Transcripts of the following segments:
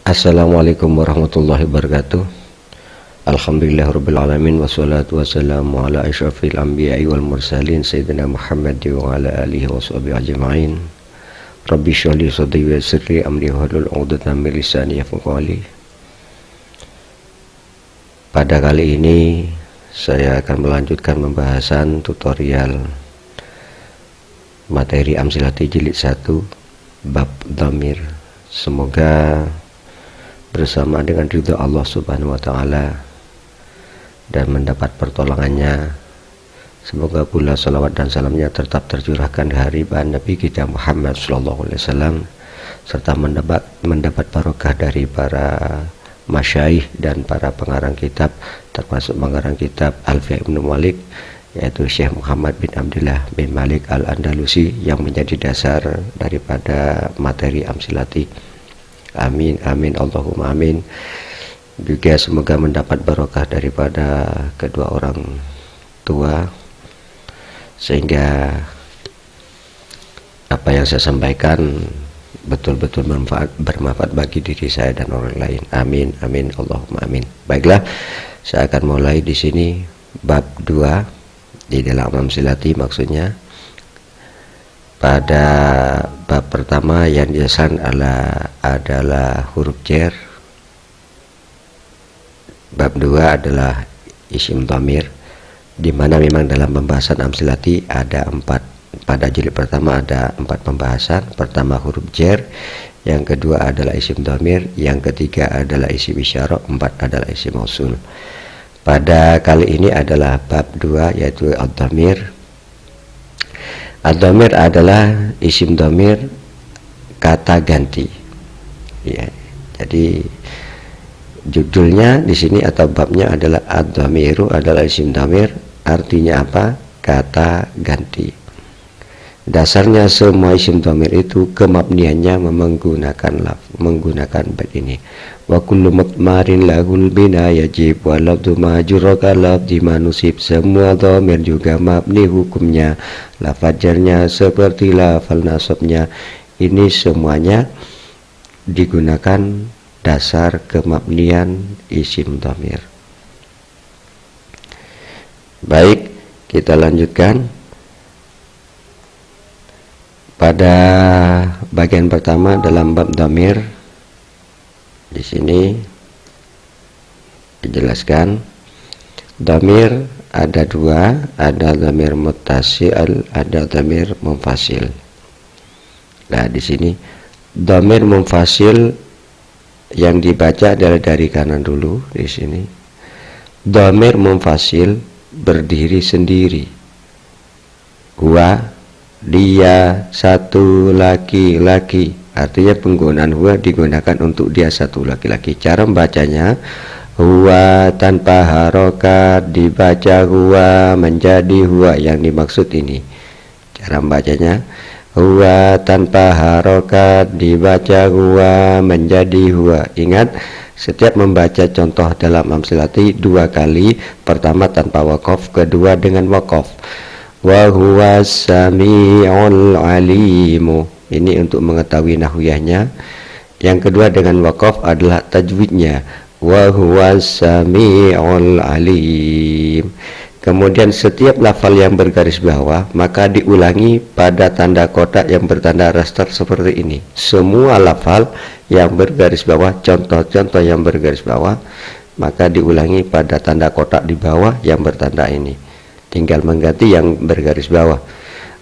Assalamualaikum warahmatullahi wabarakatuh. Alhamdulillahirrabbilalamin. Wassalatu wassalamu ala asyrafil anbiya'i wal mursalin Sayyidina Muhammad wa ala alihi wa sahbihi ajma'in. Rabbi shrah li sadri wa yassir li amri wahlul 'uqdatam min lisani yafqahu qawli. Pada kali ini saya akan melanjutkan pembahasan tutorial materi Amsilati jilid 1 bab dhamir. Semoga bersama dengan ridha Allah Subhanahu wa taala dan mendapat pertolongannya. Semoga pula salawat dan salamnya tetap tercurahkan di hari Nabi kita Muhammad sallallahu alaihi wasallam, serta mendapat barokah dari para masyayikh dan para pengarang kitab, termasuk pengarang kitab Alfiah Ibnu Malik, yaitu Syekh Muhammad bin Abdullah bin Malik Al-Andalusi, yang menjadi dasar daripada materi Amsilati. Amin, amin, Allahumma amin. Juga semoga mendapat barokah daripada kedua orang tua, sehingga apa yang saya sampaikan betul-betul bermanfaat bagi diri saya dan orang lain. Amin, amin, Allahumma amin. Baiklah, saya akan mulai di sini bab 2 di dalam Amsilati, maksudnya pada bab pertama yang dijelaskan adalah huruf jar. Bab 2 adalah isim dhamir, di mana memang dalam pembahasan Amsilati ada 4. Pada jilid pertama ada 4 pembahasan. Pertama huruf jar, yang kedua adalah isim dhamir, yang ketiga adalah isim isyarah, 4 adalah isim mausul. Pada kali ini adalah bab 2, yaitu ad-dhamir. Ad-dhamir adalah isim dhamir kata ganti. Ya, jadi judulnya di sini atau babnya adalah ad-dhamiru adalah isim dhamir. Artinya apa? Kata ganti. Dasarnya semua isim dhamir itu kemabniannya menggunakan bait ini. Wa kullu mutmarin lahul bina yajib wa lafdhu majuraka lafdhi manusib. Semua dhamir juga mabni hukumnya, lafaz jarnya seperti lafal nasabnya. Ini semuanya digunakan dasar kemabnian isim dhamir. Baik, kita lanjutkan. Pada bagian pertama dalam bab dhamir, di sini dijelaskan dhamir ada 2, ada dhamir muttasil, ada dhamir munfasil. Nah, di sini dhamir munfasil yang dibaca adalah dari kanan dulu. Di sini dhamir munfasil berdiri sendiri. Huwa, dia, satu laki-laki. Artinya penggunaan huwa digunakan untuk dia satu laki-laki. Cara membacanya huwa tanpa harokat, dibaca huwa menjadi huwa. Yang dimaksud ini cara membacanya huwa tanpa harokat, dibaca huwa menjadi huwa. Ingat, setiap membaca contoh dalam Amsilati 2 kali. Pertama tanpa waqaf, kedua dengan waqaf. Wa huwa sami'ul alimu. Ini untuk mengetahui nahwiyahnya. Yang kedua dengan waqaf adalah tajwidnya. Wa huwa sami'ul alim. Kemudian setiap lafal yang bergaris bawah maka diulangi pada tanda kotak yang bertanda raster seperti ini. Semua lafal yang bergaris bawah, contoh-contoh yang bergaris bawah, maka diulangi pada tanda kotak di bawah yang bertanda ini. Tinggal mengganti yang bergaris bawah.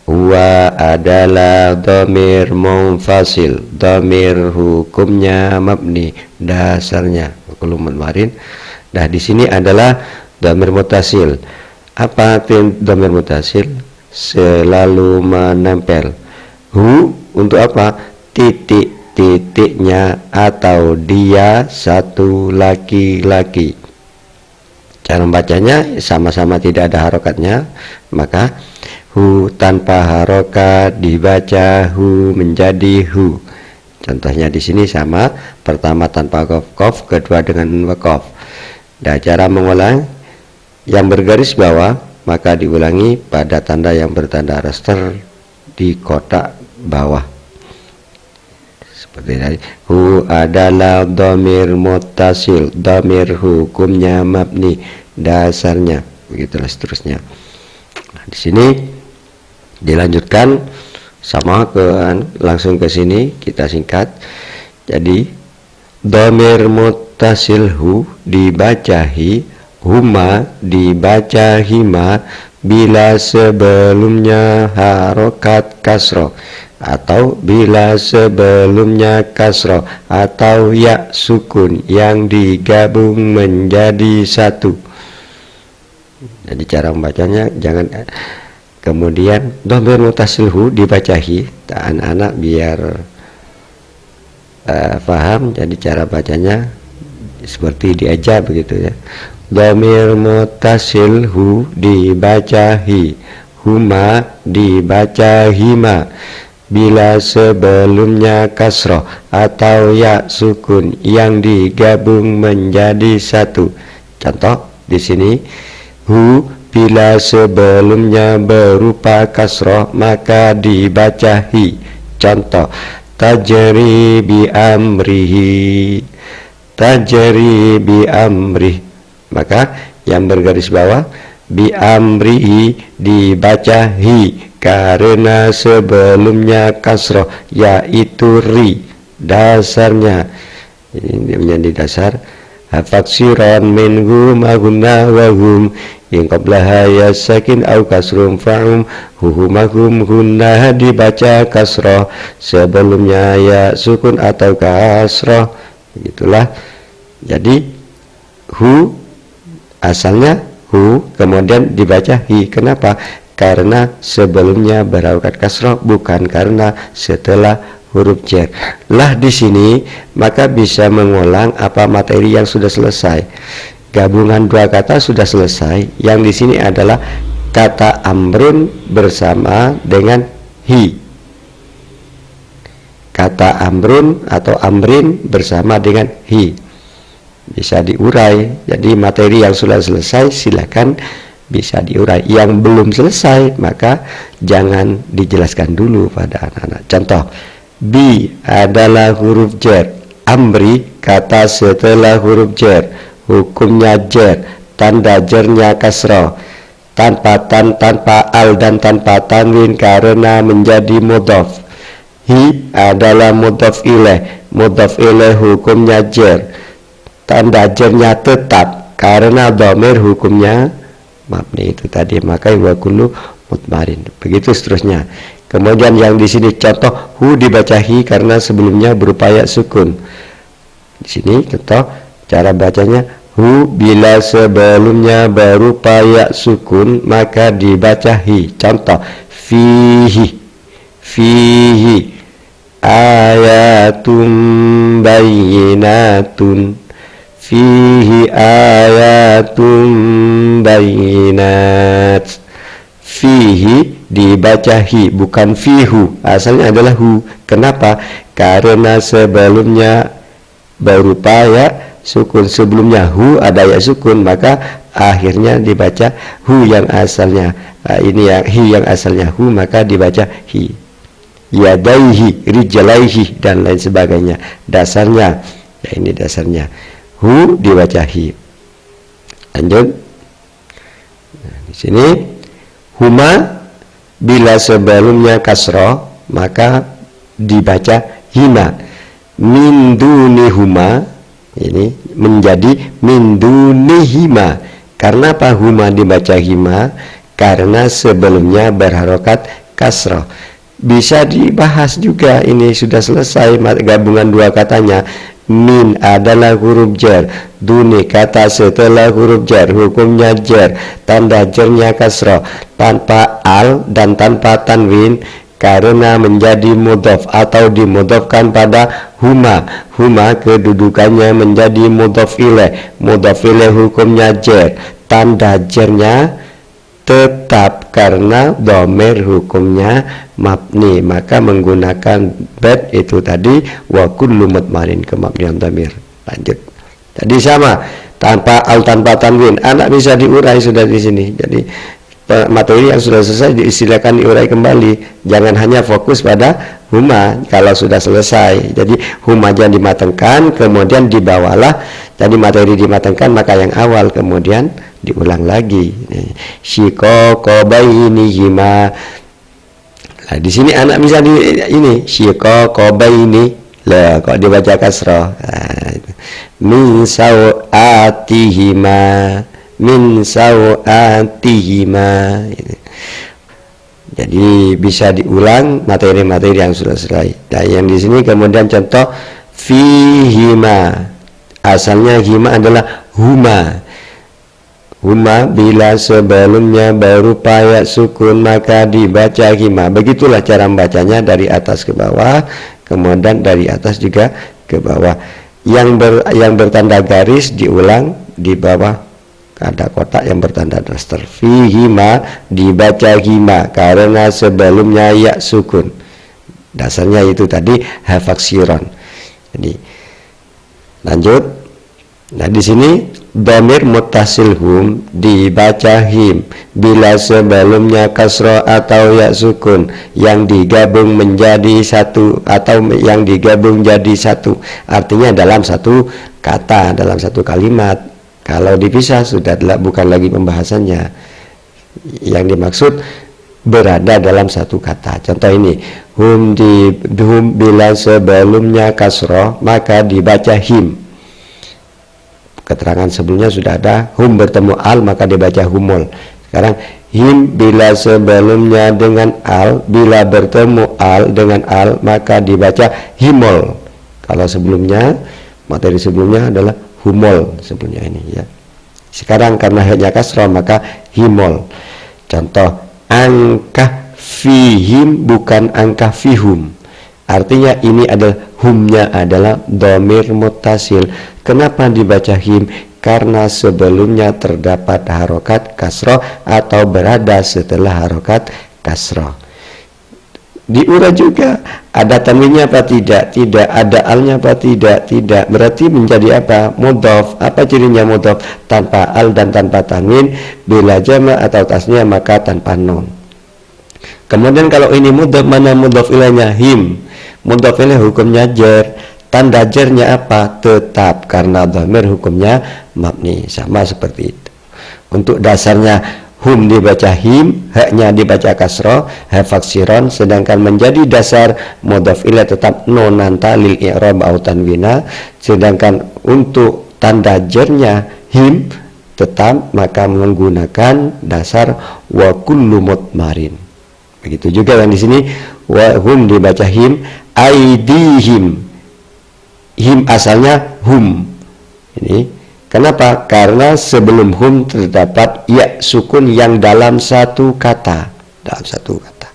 Huwa adalah dhamir munfasil. Dhamir hukumnya mabni, dasarnya kulum marin. Nah, di sini adalah dhamir mutasil. Apa arti dhamir mutasil? Selalu menempel. Hu untuk apa? Titiknya atau dia satu laki-laki. Cara membacanya sama-sama tidak ada harokatnya, maka hu tanpa harokat dibaca hu menjadi hu. Contohnya di sini sama, pertama tanpa qaf, kedua dengan waqaf. Dan cara mengulang yang bergaris bawah maka diulangi pada tanda yang bertanda raster di kotak bawah. Seperti tadi, hu adalah dhamir muttasil, dhamir hukumnya mabni, dasarnya, begitulah seterusnya. Nah, di sini dilanjutkan sama langsung ke sini kita singkat. Jadi dhamir muttasil hu dibaca hi, huma dibaca hima bila sebelumnya harokat kasroh, atau bila sebelumnya kasroh atau ya sukun yang digabung menjadi satu. Jadi cara membacanya jangan kemudian dhamir muttasil hu dibaca hi, anak-anak biar paham. Jadi cara bacanya seperti diajar begitu ya. Dhamir muttasil hu dibaca hi, huma dibaca hima bila sebelumnya kasroh atau ya sukun yang digabung menjadi satu. Contoh di sini, hu bila sebelumnya berupa kasroh maka dibaca hi. Contoh, tajri bi amrihi, tajri bi amrih, maka yang bergaris bawah bi amrihi dibaca hi karena sebelumnya kasroh yaitu ri, dasarnya ini menjadi dasar. Faksiran minhum aguna wahum yang qablaha yasakin au kasrum fa'um huhumahum hunna dibaca kasroh sebelumnya ya sukun atau kasroh, begitulah. Jadi hu asalnya hu kemudian dibaca hi. Kenapa? Karena sebelumnya berharokat kasroh, bukan karena setelah huruf jar. Lah di sini maka bisa mengulang apa materi yang sudah selesai. Gabungan dua kata sudah selesai. Yang di sini adalah kata amrun bersama dengan hi. Kata amrun atau amrin bersama dengan hi. Bisa diurai. Jadi materi yang sudah selesai silakan bisa diurai. Yang belum selesai maka jangan dijelaskan dulu pada anak-anak. Contoh, bi adalah huruf jar, amri kata setelah huruf jar, hukumnya jar, tanda jarnya kasroh, tanpa al dan tanpa tanwin karena menjadi mudhaf. Hi adalah mudhaf ilaih hukumnya jar, tanda jarnya tetap karena dhamir hukumnya mabni itu tadi, maka wa kullu mutmarin. Begitu seterusnya. Kemudian yang di sini contoh, hu dibaca hi karena sebelumnya berupa ya sukun. Di sini contoh cara bacanya, hu bila sebelumnya berupa ya sukun maka dibaca hi. Contoh, fihi, fihi ayatum bayyinatun, fihi ayatum bayinat. Fihi dibaca hi, bukan fihu, asalnya adalah hu. Kenapa? Karena sebelumnya berupa ya sukun, sebelumnya hu ada ya sukun, maka akhirnya dibaca hu yang asalnya. Ini yang hi yang asalnya hu, maka dibaca hi. Yadaihi, rijlaihi dan lain sebagainya. Dasarnya, ya ini dasarnya. Hu dibaca hi. Lanjut. Nah, di sini huma bila sebelumnya kasroh maka dibaca hima. Min dunihuma ini menjadi min dunihima. Karena apa huma dibaca hima? Karena sebelumnya berharokat kasroh. Bisa dibahas juga, ini sudah selesai gabungan dua katanya. Min adalah huruf jar, duni kata setelah huruf jar, hukumnya jar, tanda jarnya kasroh, tanpa al dan tanpa tanwin karena menjadi mudhaf atau dimudhafkan pada huma. Huma kedudukannya menjadi mudhaf ilaih, mudhaf ilaih hukumnya jar, tanda jarnya tetap karena dhamir hukumnya mabni, maka menggunakan bad itu tadi wa kullu mutmarin ke mabniyan dhamir. Lanjut. Tadi sama, tanpa al tanpa tanwin, anak bisa diurai sudah di sini. Jadi materi yang sudah selesai silakan diurai kembali, jangan hanya fokus pada huma kalau sudah selesai. Jadi huma jangan dimatangkan, kemudian dibawalah jadi materi dimatangkan, maka yang awal kemudian diulang lagi. Shiqaqabainihima. Nah, di sini anak bisa ini shiqaqabaini, lah kok dibaca kasrah. Min sawatihima, min sawatihima. Jadi bisa diulang materi-materi yang sudah selesai. Nah, yang di sini kemudian contoh fihima. Asalnya hima adalah huma. Huma bila sebelumnya berupa ya sukun maka dibaca hima. Begitulah cara membacanya dari atas ke bawah, kemudian dari atas juga ke bawah. Yang bertanda garis diulang di bawah ada kotak yang bertanda daster. Fihima dibaca hima karena sebelumnya ya sukun. Dasarnya itu tadi hafaksiron. Jadi lanjut. Nah, di sini dhamir muttasil hum dibaca him bila sebelumnya kasroh atau ya sukun yang digabung menjadi satu atau yang digabung jadi satu. Artinya dalam satu kata, dalam satu kalimat. Kalau dipisah sudah bukan lagi pembahasannya. Yang dimaksud berada dalam satu kata. Contoh ini, hum bila sebelumnya kasroh maka dibaca him. Keterangan sebelumnya sudah ada hum bertemu al maka dibaca humul. Sekarang him bila sebelumnya dengan al, bila bertemu al dengan al maka dibaca himol. Kalau sebelumnya materi sebelumnya adalah humol sebelumnya ini ya. Sekarang karena hanya kasrah maka himol. Contoh angka fihim bukan angka fihum. Artinya ini adalah humnya adalah dhamir muttasil. Kenapa dibaca him? Karena sebelumnya terdapat harokat kasroh atau berada setelah harokat kasroh. Diurai juga, ada tanwinnya apa tidak? Tidak. Ada alnya apa tidak? Tidak. Berarti menjadi apa? Mudhof. Apa cirinya mudhof? Tanpa al dan tanpa tanwin. Bila jama' atau tasnya maka tanpa nun. Kemudian kalau ini mudhof, mana mudhof ilainya? Him. Mudhof ilaih hukumnya jar. Tanda jarnya apa? Tetap, karena dhamir hukumnya mabni. Sama seperti itu. Untuk dasarnya hum dibaca him, haknya dibaca kasroh, hafaksiron, sedangkan menjadi dasar mudhof ilaih tetap nonanta lil i'rab au tanwina. Sedangkan untuk tanda jarnya him tetap, maka menggunakan dasar wa kullu mutmarin. Begitu juga yang di sini wa hum dibaca him, aidihim. Him asalnya hum. Ini kenapa? Karena sebelum hum terdapat ya sukun yang dalam satu kata. Dalam satu kata.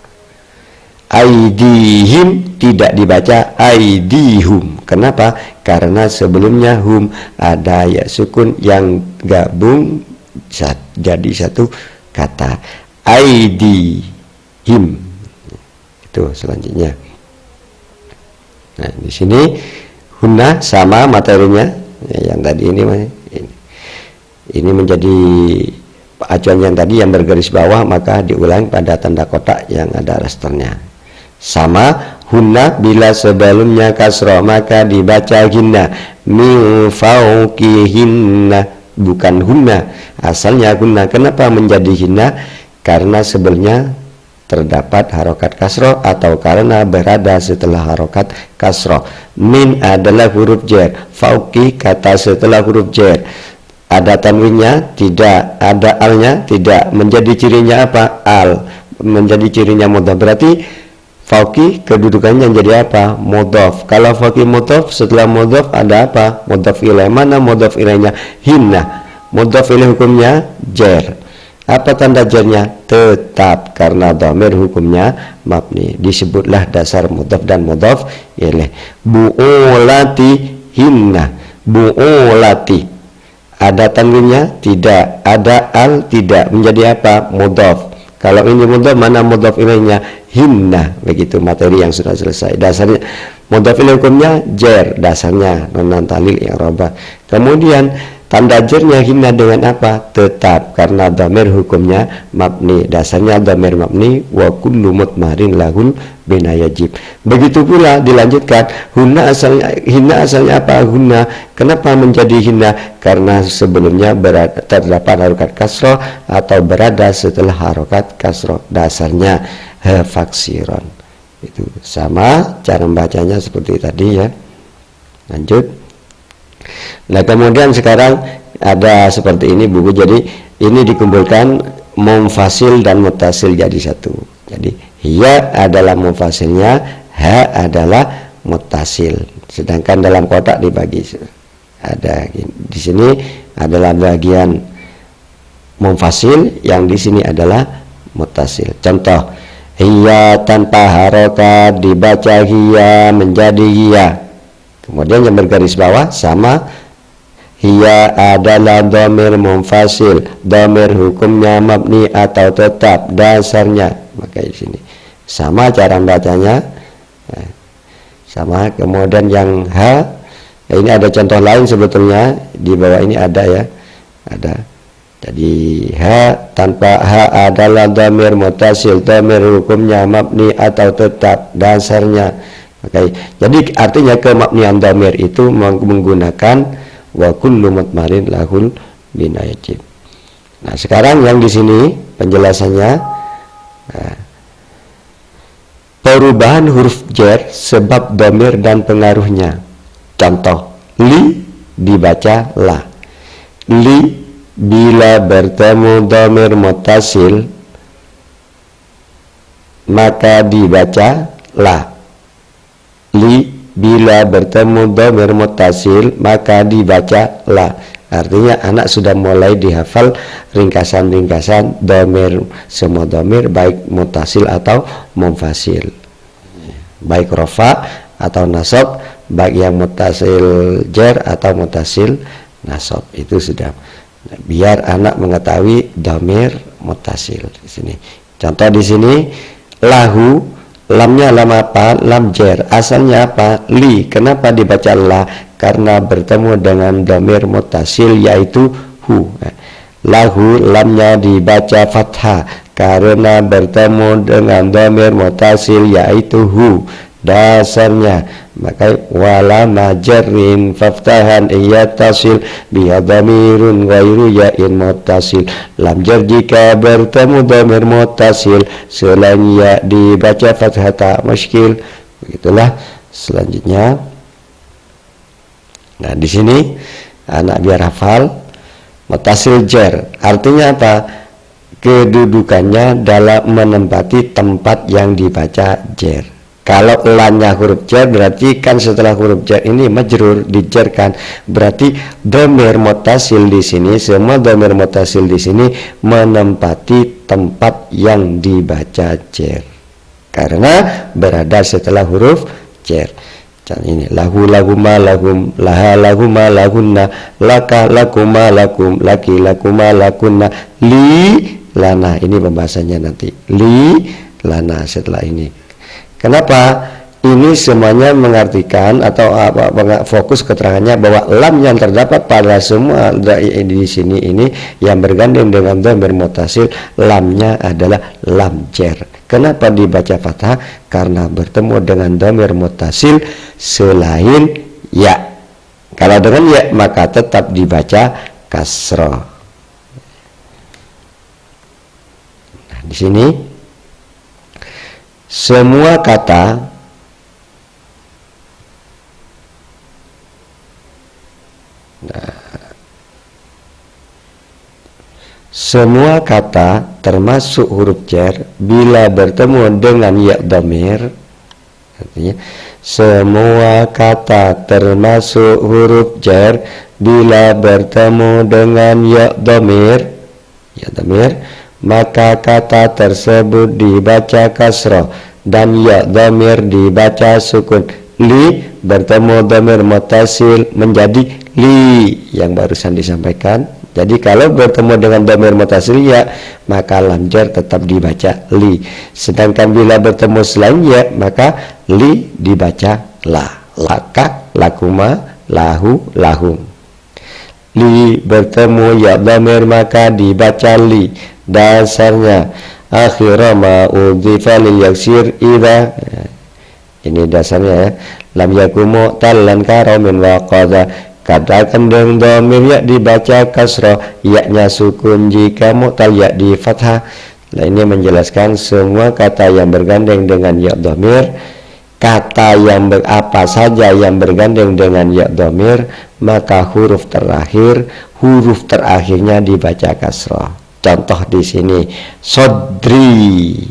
Aidihim tidak dibaca aidihum. Kenapa? Karena sebelumnya hum ada ya sukun yang gabung jadi satu kata. Aidihim. Itu selanjutnya. Nah, di sini hunna sama materinya ya, yang tadi ini menjadi acuan yang tadi yang bergaris bawah, maka diulang pada tanda kotak yang ada rasternya. Sama hunna bila sebelumnya kasroh maka dibaca hinna, min fauqihinna, bukan hunna. Asalnya hunna. Kenapa menjadi hinna? Karena sebelumnya terdapat harokat kasroh atau karena berada setelah harokat kasroh. Min adalah huruf jar, fauqi kata setelah huruf jar. Ada tanwinnya? Tidak. Ada alnya? Tidak. Menjadi cirinya apa? Al. Menjadi cirinya mudhof. Berarti fauqi kedudukannya jadi apa? Mudhof. Kalau fauqi mudhof, setelah mudhof ada apa? Mudhof ilaih. Mana mudhof ilaihnya? Hinna. Mudhof ilaih hukumnya jar. Apa tanda jarnya? Tetap, karena dhamir hukumnya mabni. Disebutlah dasar mudhof dan mudhof ilaih. Bu'ulati hinna. Bu'ulati. Ada tanwinnya? Tidak. Ada al? Tidak. Menjadi apa? Mudhof. Kalau ini mudhof, mana mudhof ilaihnya? Hinna. Begitu materi yang sudah selesai. Dasarnya mudhof ilaih hukumnya jar. Dasarnya non talil i'rab. Kemudian Tanda jernya hina dengan apa? Tetap, karena dhamir hukumnya mabni, dasarnya dhamir mabni, wa kullu mutmarin lahul bina yajib. Begitu pula dilanjutkan, hina asalnya apa? Huna, kenapa menjadi hina? Karena sebelumnya terdapat harokat kasroh atau berada setelah harokat kasroh, dasarnya faksiron. Itu sama cara membacanya seperti tadi ya. Lanjut. Nah kemudian sekarang ada seperti ini buku, jadi ini dikumpulkan munfasil dan muttasil jadi satu. Jadi ya adalah munfasilnya, ha adalah muttasil. Sedangkan dalam kotak dibagi ada di sini adalah bagian munfasil, yang di sini adalah muttasil. Contoh, hiya tanpa harokat dibaca hiya menjadi hiya. Kemudian yang bergaris bawah sama, hiya adalah dhamir munfasil, dhamir hukumnya mabni atau tetap, dasarnya. Maka di sini sama cara bacanya, sama. Kemudian yang ha, ini ada contoh lain sebetulnya di bawah ini ada ya, ada. Jadi ha tanpa ha adalah dhamir muttasil, dhamir hukumnya mabni atau tetap, dasarnya. Okay. Jadi artinya kemabnian dhamir itu menggunakan wa kullu mutmarin lahul bina yajib. Nah, sekarang yang di sini penjelasannya, perubahan huruf jar sebab dhamir dan pengaruhnya. Contoh, li dibaca la. Li bila bertemu dhamir muttasil maka dibaca la. Li bila bertemu dhamir muttasil maka dibaca la. Artinya anak sudah mulai dihafal ringkasan-ringkasan dhamir, semua dhamir baik muttasil atau munfasil, baik rofa atau nasab, baik yang muttasil jar atau muttasil nasab. Itu sudah biar anak mengetahui dhamir muttasil di sini. Contoh di sini lahu, lamnya lam apa? Lam jar. Asalnya apa? Li. Kenapa dibaca la? Karena bertemu dengan dhamir muttasil yaitu hu. Lahu lamnya dibaca fathah karena bertemu dengan dhamir muttasil yaitu hu, dasarnya. Maka wala majarrin faftahan iyattasil biha dhamirun ghairu ya'in muttasil. Lam jar jika bertemu dhamir muttasil selain ya dibaca fathah tak muskil. Begitulah selanjutnya. Nah, di sini anak biar hafal muttasil jar. Artinya apa? Kedudukannya dalam menempati tempat yang dibaca jar. Kalau lamnya huruf jar berarti kan setelah huruf jar ini majrur dijarkan, berarti dhamir muttasil di sini, semua dhamir muttasil di sini menempati tempat yang dibaca jar karena berada setelah huruf jar. Ini lahu lahuma lahum, laha lahuma lahunna, laka lakuma lakum, laki lakuma lakunna, li lana. Ini pembahasannya nanti, li lana setelah ini. Kenapa? Ini semuanya mengartikan atau fokus keterangannya bahwa lam yang terdapat pada semua di sini ini yang bergandeng dengan dhamir muttasil, lamnya adalah lam jar. Kenapa dibaca fathah? Karena bertemu dengan dhamir muttasil selain ya. Kalau dengan ya maka tetap dibaca kasroh. Nah, di sini semua kata semua kata termasuk huruf jar bila bertemu dengan ya dhamir, artinya semua kata termasuk huruf jar bila bertemu dengan ya dhamir, maka kata tersebut dibaca kasroh dan ya dhamir dibaca sukun. Li bertemu dhamir muttasil menjadi li yang barusan disampaikan. Jadi kalau bertemu dengan dhamir muttasil ya, maka lam jar tetap dibaca li. Sedangkan bila bertemu selain ya, maka li dibaca la. Laka, lakuma, lahu, lahum. li bertemu ya dhamir maka dibaca li. Dasarnya akhira ma udhifa lil yaksir idza, ini dasarnya ya, lam yakumu talan karamin wa qadha, katakan dengan dhamir ya dibaca kasrah, ya-nya sukun jika mu'tal ya di fathah. Nah, ini menjelaskan semua kata yang bergandeng dengan ya dhamir, kata yang apa saja yang bergandeng dengan ya dhamir, maka huruf terakhirnya dibaca kasrah. Contoh di sini sodri,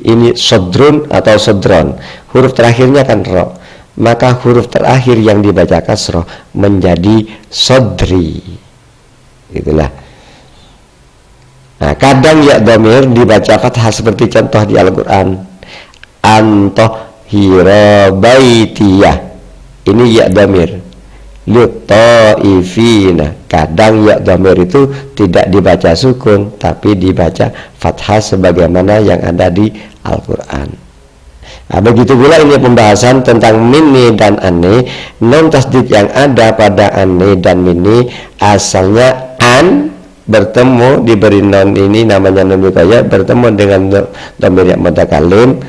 ini sodrun atau sodron, huruf terakhirnya kan ro, maka huruf terakhir yang dibaca kasrah menjadi sodri. Itulah. Nah, kadang ya dhamir dibaca fathah seperti contoh di Al-Quran, antohira baitiyah, ini ya dhamir, lutaifina. Kadang ya dhamir itu tidak dibaca sukun tapi dibaca fathah sebagaimana yang ada di Al-Quran. Nah, begitu pula ini pembahasan tentang mini dan ane. Non tasdid yang ada pada ane dan mini asalnya an bertemu, diberi non, ini namanya non wiqayah, bertemu dengan dhamir yang mutakalim,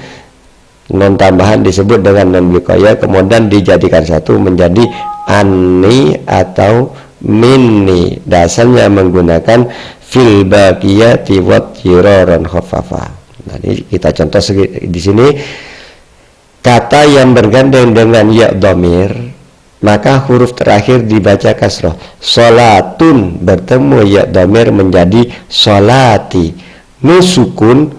non tambahan disebut dengan non wiqayah, kemudian dijadikan satu menjadi ani atau mini. Dasarnya menggunakan fil baqiyati wat tiraran khaffafa. Nah, ini kita contoh di sini kata yang bergandeng dengan ya dhamir, maka huruf terakhir dibaca kasroh. Solatun bertemu ya dhamir menjadi solati. Nusukun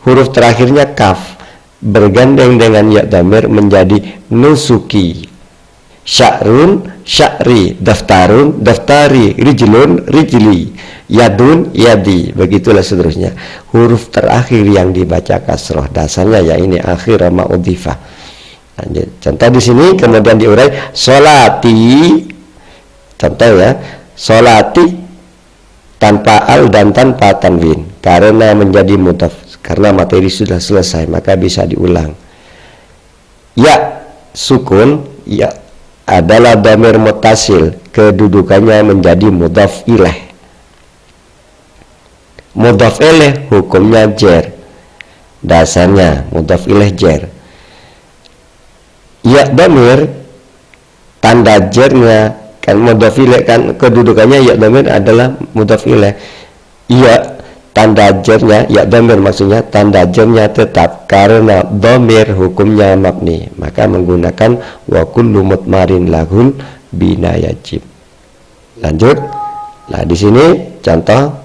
huruf terakhirnya kaf, bergandeng dengan ya dhamir menjadi nusuki. Sya'run sya'ri, daftarun daftari, rijlun rijli, yadun yadi, begitulah seterusnya. Huruf terakhir yang dibaca kasroh, dasarnya ya ini akhir ma udhifa. Contoh di sini kemudian diurai solati, contoh ya, solati tanpa al dan tanpa tanwin karena menjadi mudhaf, karena materi sudah selesai maka bisa diulang. Ya sukun ya adalah dhamir muttasil, kedudukannya menjadi mudhaf ilaih. Mudhaf ilaih hukumnya jer, dasarnya mudhaf ilaih jer. Ya dhamir tanda jernya kan mudhaf ilaih, kan kedudukannya ya dhamir adalah mudhaf ilaih. Ya tanda jernya, ya dhamir maksudnya tanda jernya tetap karena dhamir hukumnya mabni, maka menggunakan wa kullu mutmarin lahul bina yajib. Lanjut. Nah, di sini contoh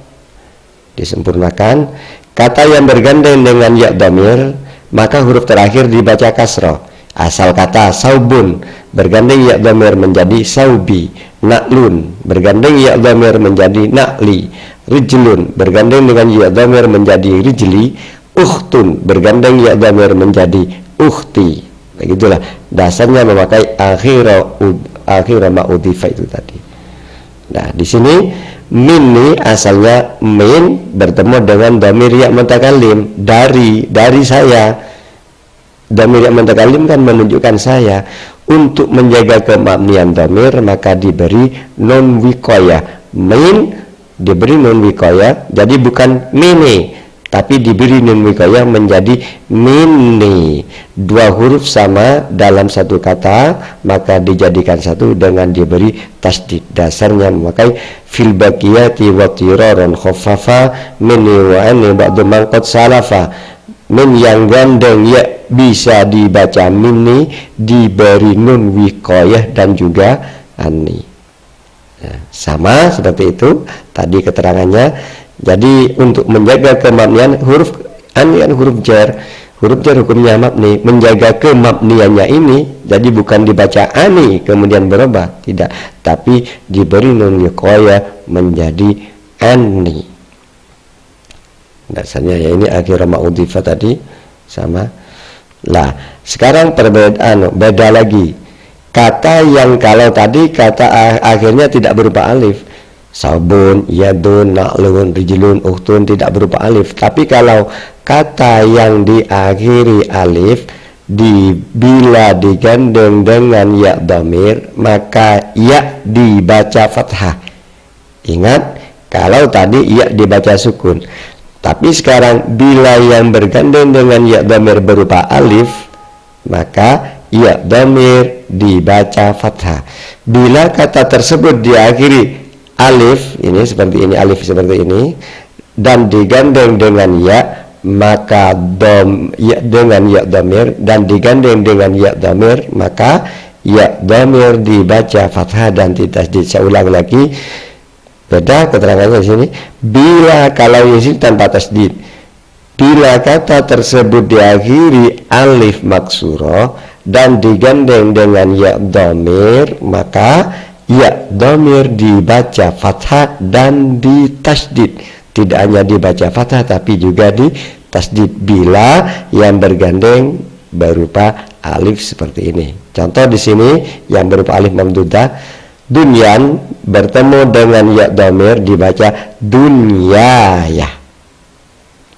disempurnakan kata yang bergandeng dengan ya dhamir, maka huruf terakhir dibaca kasrah. Asal kata saubun bergandeng ya dhamir menjadi saubi, naklun bergandeng ya dhamir menjadi nakli, rijlun bergandeng dengan ya dhamir menjadi rijli, ukhtun bergandeng ya dhamir menjadi ukhti. Begitulah dasarnya memakai akhira ma udhifa itu tadi. Nah, di sini min asalnya min bertemu dengan dhamir ya mutakallim, dari saya. Dhamir yang mutakalim kan menunjukkan saya. Untuk menjaga kemabnian dhamir maka diberi non wiqayah. Min diberi non wiqayah, jadi bukan mini tapi diberi non wiqayah menjadi mini. Dua huruf sama dalam satu kata maka dijadikan satu dengan diberi tasdid. Dasarnya memakai fil baqiyati wa tiraran khaffafa mini wa anni ba'du man qad salafa. Min yang gandeng ya bisa dibaca mini, diberi nun wiqayah dan juga ani. Nah, sama seperti itu tadi keterangannya. Jadi untuk menjaga kemabnian huruf ani kan huruf jar hukumnya mabni, menjaga kemabniannya ini jadi bukan dibaca ani kemudian berubah, tidak, tapi diberi nun wiqayah menjadi ani. Dasarnya ya ini akhir ma udhifa tadi sama. Lah, sekarang perbedaan beda lagi. Kata yang kalau tadi kata akhirnya tidak berupa alif, sabun, yadun, naklun, rijlun, ukhtun tidak berupa alif. Tapi kalau kata yang diakhiri alif bila digandeng dengan ya dhamir, maka ya dibaca fathah. Ingat, kalau tadi ya dibaca sukun, tapi sekarang bila yang bergandeng dengan ya dhamir berupa alif, maka ya dhamir dibaca fathah. Bila kata tersebut diakhiri alif, ini seperti ini, alif seperti ini, dan digandeng dengan ya, maka ya dengan ya dhamir, dan digandeng dengan ya dhamir, maka ya dhamir dibaca fathah dan ditasdid. Saya ulang lagi, beda keterangannya di sini. Bila, kalau di sini tanpa tasdid, bila kata tersebut diakhiri alif maksurah dan digandeng dengan ya dhamir, maka ya dhamir dibaca fathah dan ditasdid. Tidak hanya dibaca fathah tapi juga ditasdid bila yang bergandeng berupa alif seperti ini. Contoh di sini yang berupa alif mamdudah, dunyan bertemu dengan ya dhamir dibaca dunyaya.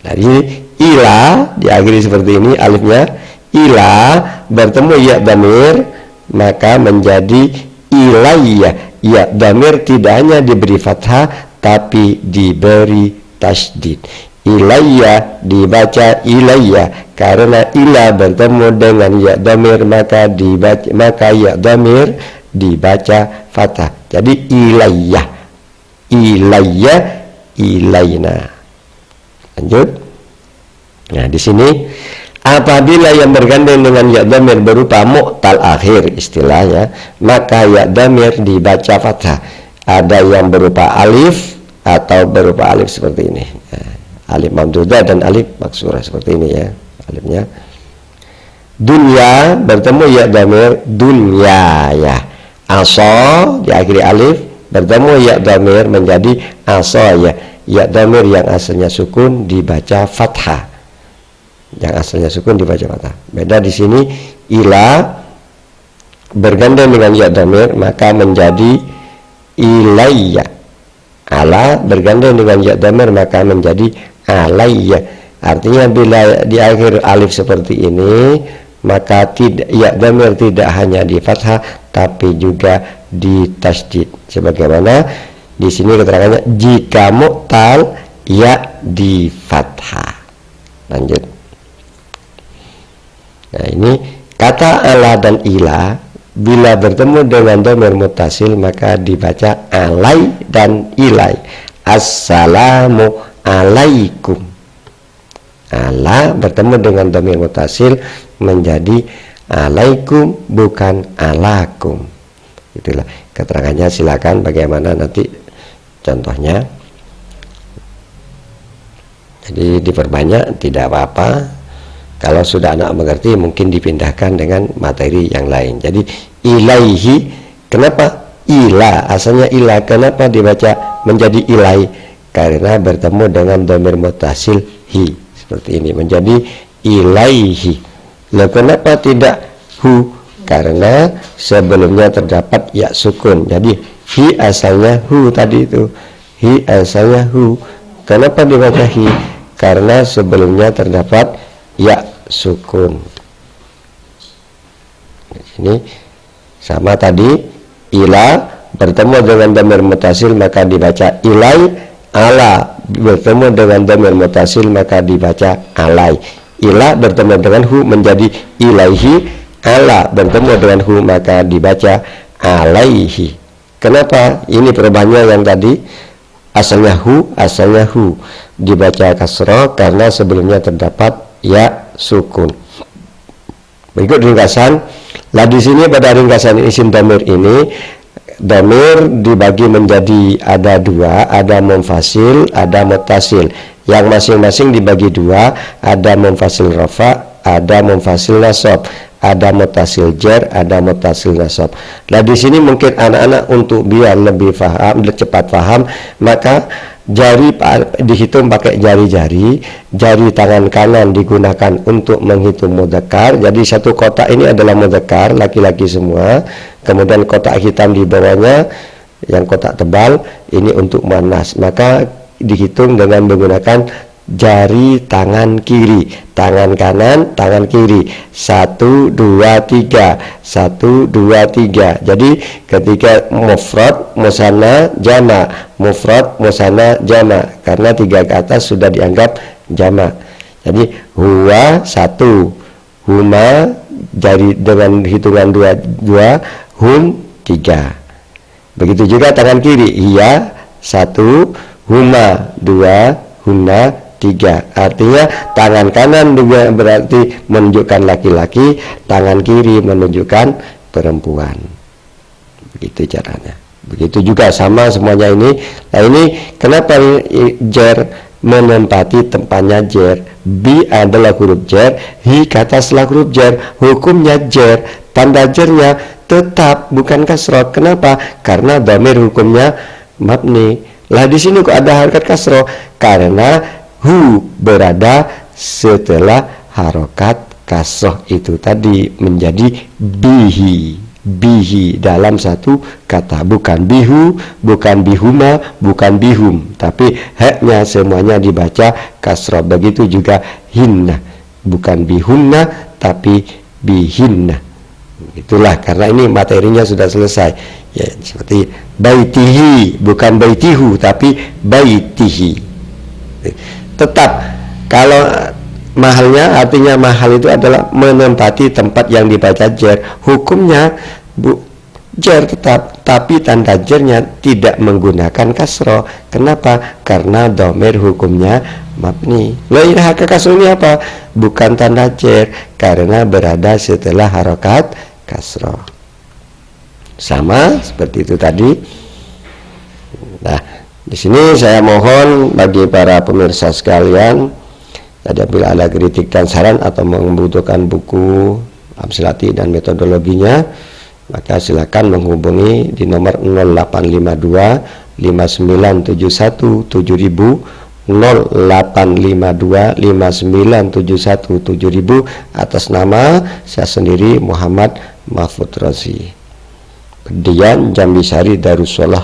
Jadi ila diakhiri seperti ini alifnya, ila bertemu ya dhamir maka menjadi ilayya. Ya dhamir tidak hanya diberi fathah tapi diberi tasdid. Ilayya dibaca ilayya karena ila bertemu dengan ya dhamir maka ya dhamir dibaca fathah. Jadi ilayya, ilayya, ilayna. Lanjut. Nah, di sini apabila yang bergandeng dengan ya dhamir berupa mu'tal akhir istilahnya, maka ya dhamir dibaca fathah. Ada yang berupa alif atau berupa alif seperti ini, alif mamdudah dan alif maksurah seperti ini ya alifnya. Dunya bertemu ya dhamir dunya ya. Asa diakhiri alif bertemu ya dhamir menjadi asa ya. Ya dhamir yang asalnya sukun dibaca fathah. Yang asalnya sukun dibaca fathah. Beda di sini, ila bergandeng dengan ya dhamir maka menjadi ilayya. Ala bergandeng dengan ya dhamir maka menjadi alayya. Artinya bila di akhir alif seperti ini, maka tidak ya dhamir tidak hanya di fathah tapi juga di tasdid. Sebagaimana di sini keterangannya, jika mu'tal ya di fathah. Lanjut. Nah, ini kata ala dan ila bila bertemu dengan dhamir muttasil maka dibaca alai dan ilai. Assalamu alaikum. Ala bertemu dengan dhamir muttasil menjadi alaikum bukan alakum. Itulah keterangannya. Silakan bagaimana nanti contohnya. Jadi diperbanyak tidak apa-apa. Kalau sudah anak mengerti mungkin dipindahkan dengan materi yang lain. Jadi ilaihi, kenapa ila? Asalnya ila, kenapa dibaca menjadi ilai? Karena bertemu dengan dhamir muttasil hi seperti ini menjadi ilaihi. Loh, kenapa tidak hu? Karena sebelumnya terdapat ya sukun. Jadi hi asalnya hu tadi itu. Hi asalnya hu. Kenapa dibaca hi? Karena sebelumnya terdapat ya sukun. Ini sama tadi, ila bertemu dengan dhamir muttasil maka dibaca ilai, ala bertemu dengan dhamir muttasil maka dibaca alai. Ila bertemu dengan hu menjadi ilaihi, ala bertemu dengan hu maka dibaca alaihi. Kenapa? Ini perubahannya yang tadi asalnya hu dibaca kasrah karena sebelumnya terdapat ya sukun. Berikut ringkasan. Lah di sini pada ringkasan isim dhamir ini, dhamir dibagi menjadi ada dua, ada munfasil, ada muttasil. Yang masing-masing dibagi dua, ada munfasil rafa, ada munfasil nasab, ada muttasil jar, ada muttasil nasab. Nah di sini mungkin anak-anak untuk biar lebih paham, cepat paham, maka jari dihitung pakai jari-jari. Jari tangan kanan digunakan untuk menghitung mudzakkar. Jadi satu kotak ini adalah mudzakkar, laki-laki semua. Kemudian kotak hitam di bawahnya, yang kotak tebal ini untuk muannas. Maka dihitung dengan menggunakan jari tangan kiri, tangan kanan, tangan kiri, 1, 2, 3, 1, 2, 3. Jadi ketika mufrad, musanna, jama', mufrad, musanna, jama', karena 3 ke atas sudah dianggap jama'. Jadi huwa 1, huma jari dengan hitungan 2, hum 3. Begitu juga tangan kiri, iya 1, huma 2, hunna 3. Artinya tangan kanan juga berarti menunjukkan laki-laki, tangan kiri menunjukkan perempuan. Begitu caranya. Begitu juga sama semuanya ini. Nah ini kenapa jer menempati tempatnya jer? Bi adalah huruf jer, hi kata setelah huruf jer, hukumnya jer, tanda jernya tetap bukan kasroh. Kenapa? Karena dhamir hukumnya mabni. Lah di sini kok ada harakat kasroh? Karena hu berada setelah harokat kasroh itu tadi menjadi bihi, bihi dalam satu kata, bukan bihu, bukan bihuma, bukan bihum, tapi haknya semuanya dibaca kasroh. Begitu juga hinna, bukan bihunna tapi bihinna. Itulah karena ini materinya sudah selesai ya, seperti baitihi bukan baitihu tapi baitihi. Tetap kalau mahalnya, artinya mahal itu adalah menempati tempat yang dibaca jer, hukumnya jer tetap, tapi tanda jernya tidak menggunakan kasroh. Kenapa? Karena dhamir hukumnya mabni. Loh ini hak kasroh ini apa? Bukan tanda jer, karena berada setelah harokat kasroh. Sama seperti itu tadi. Nah, di sini saya mohon bagi para pemirsa sekalian, jadi apabila ada kritik dan saran atau membutuhkan buku Amsilati dan metodologinya, maka silakan menghubungi di nomor 0852 5971 7000, 0852 5971 7000, atas nama saya sendiri Muhammad Mahfud Razi, Pedian Jambisari Darussalah